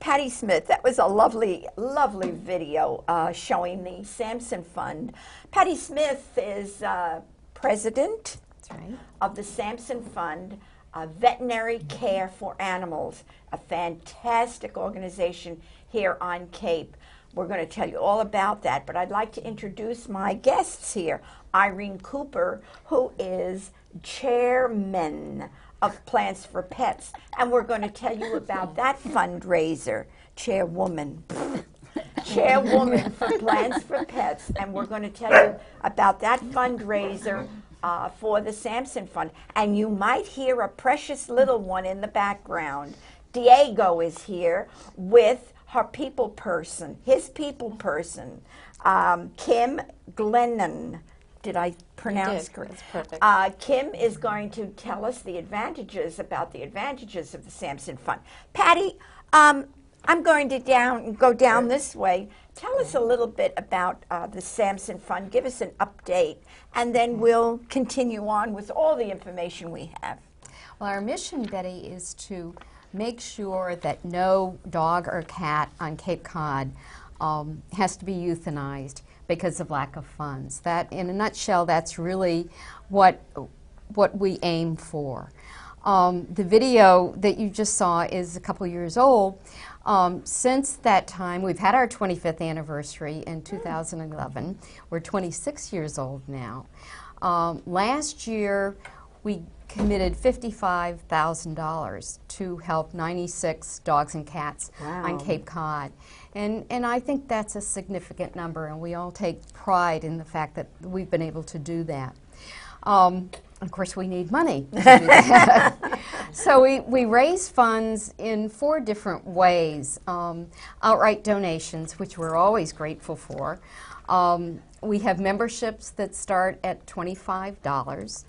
Patty Smith, that was a lovely, lovely video showing the Sampson Fund. Patty Smith is president of the Sampson Fund, Veterinary Care for Animals, a fantastic organization here on Cape. We're going to tell you all about that, but I'd like to introduce my guests here. Irene Cooper, who is chairman of Plants for Pets, and we're going to tell you about that fundraiser. Chairwoman for Plants for Pets, and we're going to tell you about that fundraiser for the Sampson Fund. And you might hear a precious little one in the background. Diego is here with her people person, his people person, Kim Glennon. Did I pronounce correct? That's perfect. Kim is going to tell us the advantages of the Sampson Fund. Patty, I'm going to go down this way. Tell us a little bit about the Sampson Fund. Give us an update, and then we'll continue on with all the information we have. Well, our mission, Betty, is to make sure that no dog or cat on Cape Cod has to be euthanized because of lack of funds. That, in a nutshell, that's really what we aim for. The video that you just saw is a couple years old. Since that time, we've had our 25th anniversary in 2011. We're 26 years old now. Last year, we committed $55,000 to help 96 dogs and cats on Cape Cod. And I think that's a significant number, and we all take pride in the fact that we've been able to do that. Of course, we need money to do that. So we raise funds in 4 different ways. Outright donations, which we're always grateful for. We have memberships that start at $25.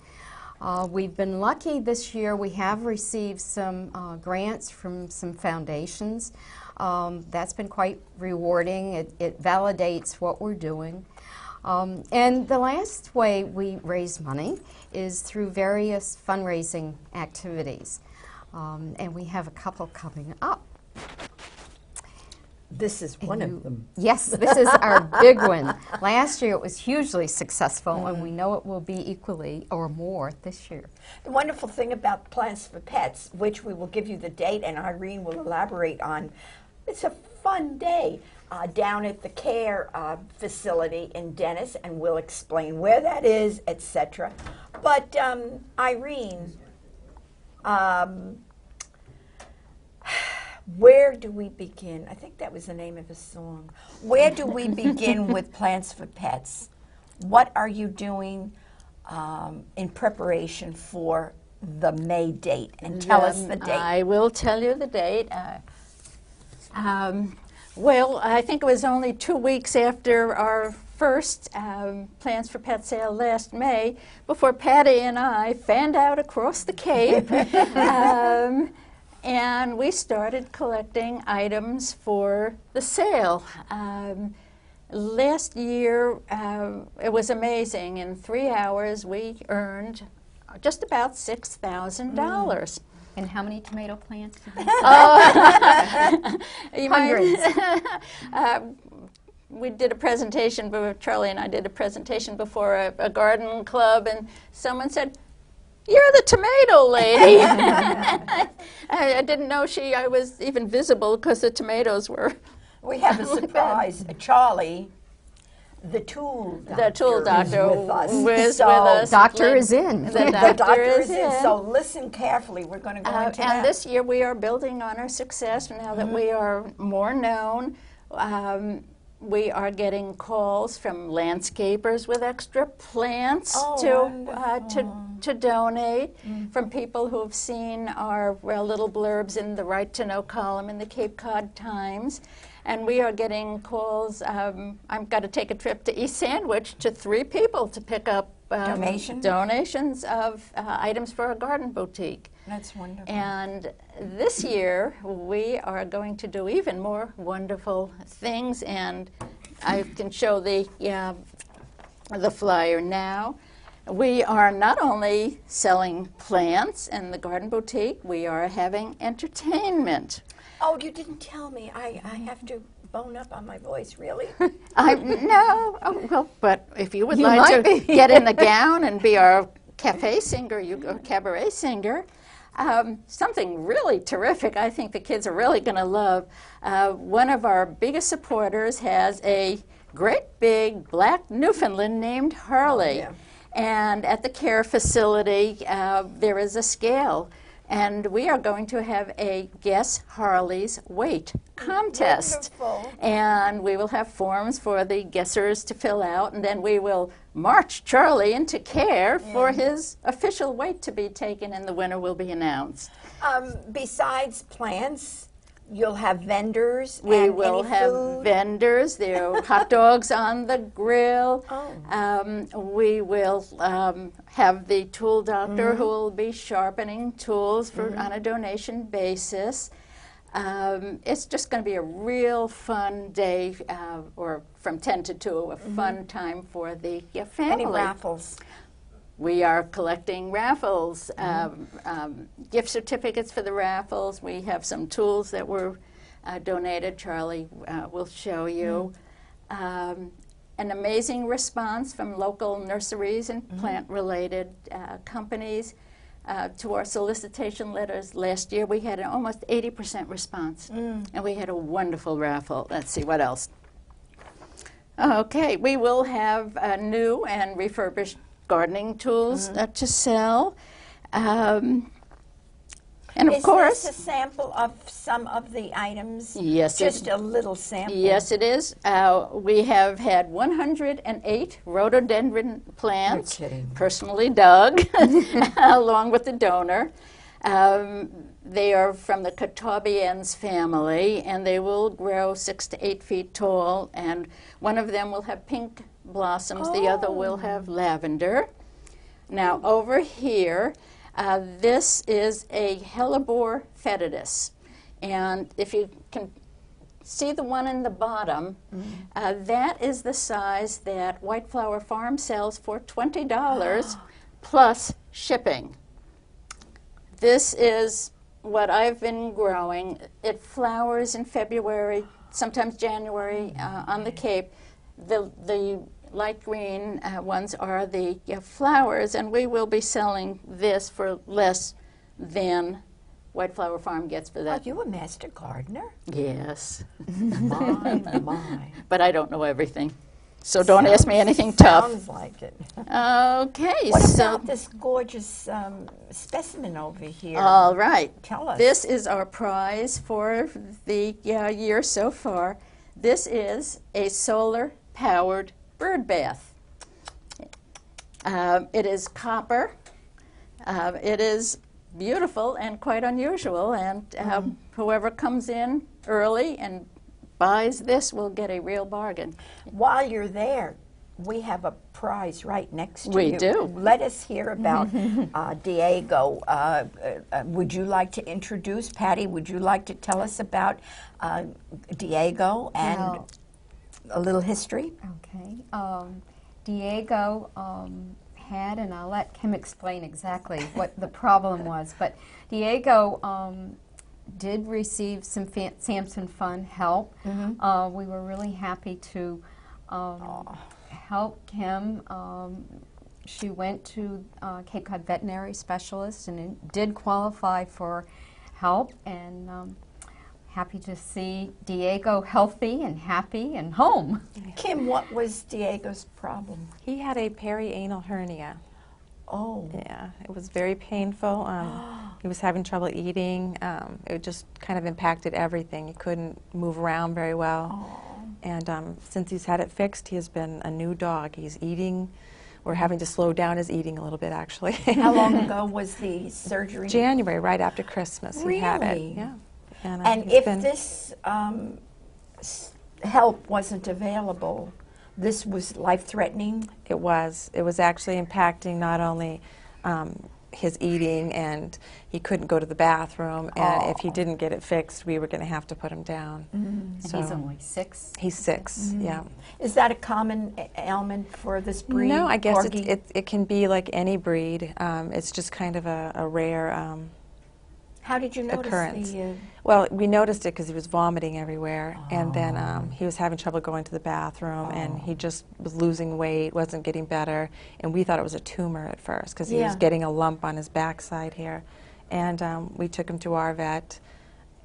We've been lucky this year. We have received some grants from some foundations. That's been quite rewarding. It validates what we're doing. And the last way we raise money is through various fundraising activities. And we have a couple coming up. This is one of them. Yes, this is our big one. Last year it was hugely successful, and we know it will be equally or more this year. The wonderful thing about Plants for Pets, which we will give you the date and Irene will elaborate on, it's a fun day down at the care facility in Dennis, and we'll explain where that is, etc. But Irene, where do we begin? I think that was the name of a song. Where do we begin with Plants for Pets? What are you doing in preparation for the May date? And tell us the date. I will tell you the date. Well, I think it was only 2 weeks after our first Plants for Pets sale last May before Patty and I fanned out across the Cape. And we started collecting items for the sale. Last year, it was amazing. In 3 hours, we earned just about $6,000. And how many tomato plants did you Hundreds. We did a presentation, Charlie and I did a presentation before a garden club, and someone said, "You're the tomato lady." I didn't know I was even visible because the tomatoes were. We have a surprise. Charlie, the tool doctor, was with so us. Doctor is in. The doctor is in. So listen carefully. We're going to go into that. And this year we are building on our success now that we are more known. We are getting calls from landscapers with extra plants to donate, from people who have seen our little blurbs in the Right to Know column in the Cape Cod Times. And we are getting calls. I've got to take a trip to East Sandwich to 3 people to pick up donations of items for a garden boutique. That's wonderful. And this year, we are going to do even more wonderful things, and I can show the flyer now. We are not only selling plants in the garden boutique, we are having entertainment. Oh, you didn't tell me. I have to bone up on my voice, really? No, well, but if you would like to get in the gown and be our cafe singer, or cabaret singer, something really terrific I think the kids are really going to love. One of our biggest supporters has a great big black Newfoundland named Harley. Oh, yeah. And at the care facility, there is a scale. And we are going to have a Guess Harley's Weight contest. Wonderful. And we will have forms for the guessers to fill out, and then we will march Charlie into care for his official weight to be taken, and the winner will be announced. Besides plants, you'll have vendors. We and will any have food? vendors. There are hot dogs on the grill. Oh. We will have the tool doctor who will be sharpening tools on a donation basis. It's just going to be a real fun day, or from 10 to 2, a fun time for the family. Any raffles? We are collecting raffles, gift certificates for the raffles. We have some tools that were donated. Charlie will show you. An amazing response from local nurseries and plant-related companies to our solicitation letters. Last year we had an almost 80% response, and we had a wonderful raffle. Let's see, what else? Okay, we will have new and refurbished gardening tools to sell. And of course, Is this a sample of some of the items? Yes, Just a little sample. yes, it is. We have had 108 rhododendron plants, personally dug, along with the donor. They are from the Catawbians family, and they will grow 6 to 8 feet tall, and one of them will have pink blossoms, the other will have lavender. Now over here, this is a hellebore fetidus, and if you can see the one in the bottom, that is the size that White Flower Farm sells for $20 plus shipping. This is what I've been growing. It flowers in February, sometimes January on the Cape. The light green ones are the flowers, and we will be selling this for less than White Flower Farm gets for that. Are you a master gardener? Yes. My. But I don't know everything. So don't ask me anything tough. Sounds like it. Okay. What so about this gorgeous specimen over here? all right. Tell us. This is our prize for the year so far. This is a solar-powered bird bath. It is copper. It is beautiful and quite unusual, and whoever comes in early and buys this will get a real bargain. While you're there, we have a prize right next to you. We do. Let us hear about Diego. Would you like to introduce, Patty, would you like to tell us about Diego and a little history? Okay. Diego had, and I'll let Kim explain exactly what the problem was, but Diego did receive some Sampson Fund help. We were really happy to help Kim. She went to Cape Cod veterinary specialist and did qualify for help, and happy to see Diego healthy and happy and home. Kim, what was Diego's problem? He had a perianal hernia. Oh. Yeah, it was very painful. He was having trouble eating. It just kind of impacted everything. He couldn't move around very well. And since he's had it fixed, he has been a new dog. He's eating. We're having to slow down his eating a little bit, actually. How long ago was the surgery? January, right after Christmas. Really? He had it. Yeah. And if this help wasn't available, this was life-threatening? It was. It was actually impacting not only his eating, and he couldn't go to the bathroom, and if he didn't get it fixed, we were going to have to put him down. And So he's only 6? He's 6, yeah. Is that a common ailment for this breed? No, I guess Corgi? it can be like any breed. It's just kind of a rare How did you notice occurrence. Well, we noticed it because he was vomiting everywhere, and then he was having trouble going to the bathroom, and he just was losing weight, wasn't getting better, and we thought it was a tumor at first because he was getting a lump on his backside here. And we took him to our vet,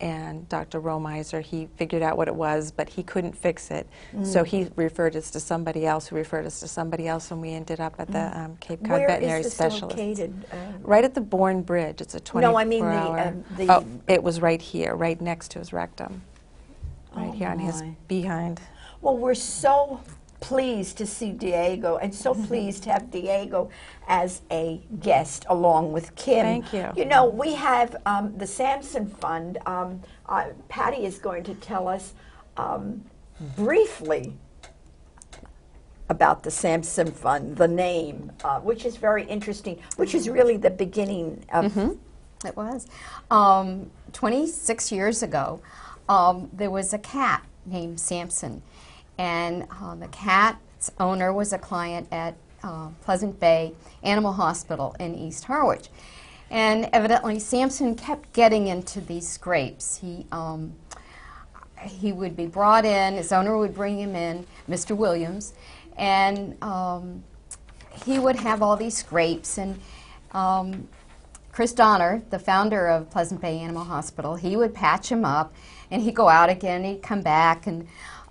and Dr. Romiser, he figured out what it was, but he couldn't fix it. So he referred us to somebody else who referred us to somebody else, and we ended up at the Cape Cod Veterinary Specialist. Where is this located? Right at the Bourne Bridge. It's a 24-hour. No, I mean the oh, it was right here, right next to his rectum. Right here on his behind. Well, we're so pleased to see Diego, and so pleased to have Diego as a guest along with Kim. Thank you. You know, we have the Samson Fund. Patty is going to tell us briefly about the Samson Fund, the name, which is very interesting, which is really the beginning of... It was. 26 years ago, there was a cat named Samson, and the cat's owner was a client at Pleasant Bay Animal Hospital in East Harwich. And evidently Samson kept getting into these scrapes. He would be brought in, his owner would bring him in, Mr. Williams, and he would have all these scrapes. And Chris Donner, the founder of Pleasant Bay Animal Hospital, he would patch him up, and he'd go out again, he'd come back, and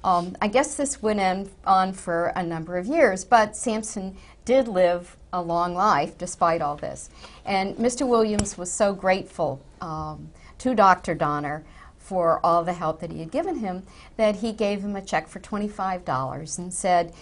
I guess this went on for a number of years, but Samson did live a long life despite all this. And Mr. Williams was so grateful to Dr. Donner for all the help that he had given him that he gave him a check for $25 and said,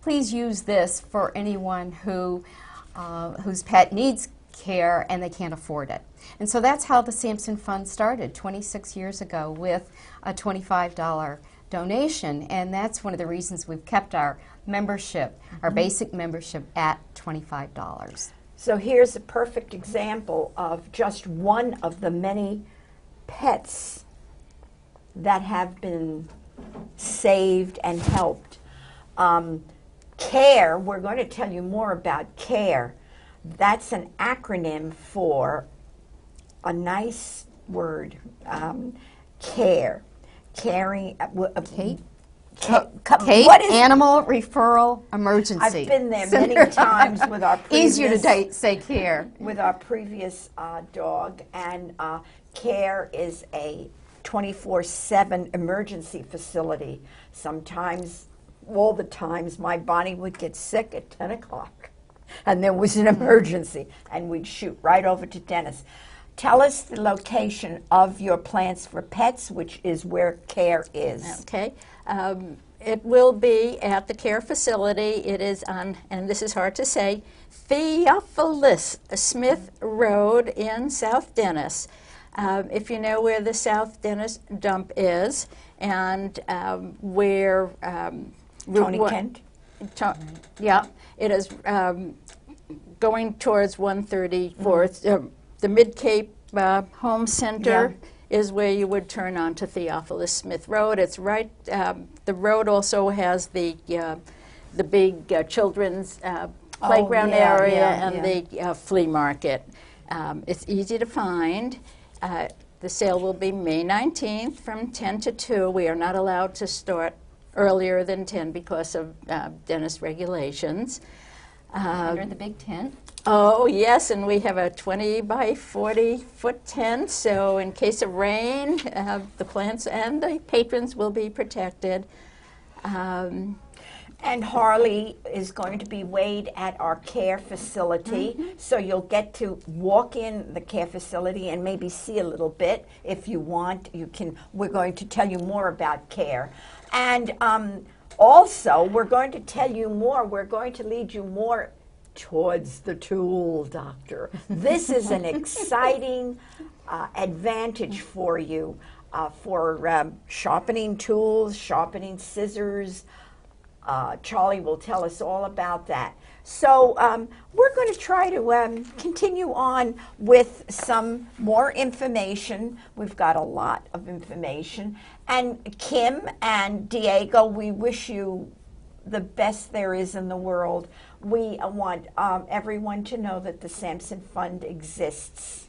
please use this for anyone whose pet needs care and they can't afford it. And so that's how the Samson Fund started 26 years ago with a $25 donation, and that's one of the reasons we've kept our membership, our basic membership, at $25. So here's a perfect example of just one of the many pets that have been saved and helped. CARE, we're going to tell you more about CARE. That's an acronym for a nice word, CARE. Caring, Kate? Kate, what is Animal Referral Emergency. I've been there many times with our previous... Easier to say CARE. With our previous dog, and CARE is a 24/7 emergency facility. Sometimes, all the times, my Bonnie would get sick at 10 o'clock, and there was an emergency, and we'd shoot right over to Dennis. Tell us the location of your Plants for Pets, which is where CARE is. Okay. It will be at the CARE facility. It is on, and this is hard to say, Theophilus Smith Road in South Dennis. If you know where the South Dennis dump is, and where... Tony Kent? Yeah. It is going towards 134th. The Mid-Cape Home Center is where you would turn on to Theophilus Smith Road. It's right, the road also has the big children's playground area and the flea market. It's easy to find. The sale will be May 19th from 10 to 2. We are not allowed to start earlier than 10 because of dentist regulations. Under the big tent. Oh, yes, and we have a 20 by 40 foot tent, so in case of rain, the plants and the patrons will be protected. And Harley is going to be weighed at our CARE facility, so you'll get to walk in the CARE facility and maybe see a little bit. If you want, you can. We're going to tell you more about CARE. And also, we're going to tell you more. We're going to lead you more towards the tool doctor. This is an exciting advantage for you for sharpening tools, sharpening scissors. Charlie will tell us all about that. So we're going to try to continue on with some more information. We've got a lot of information. And Kim and Diego, we wish you the best there is in the world. We want everyone to know that the Samson Fund exists.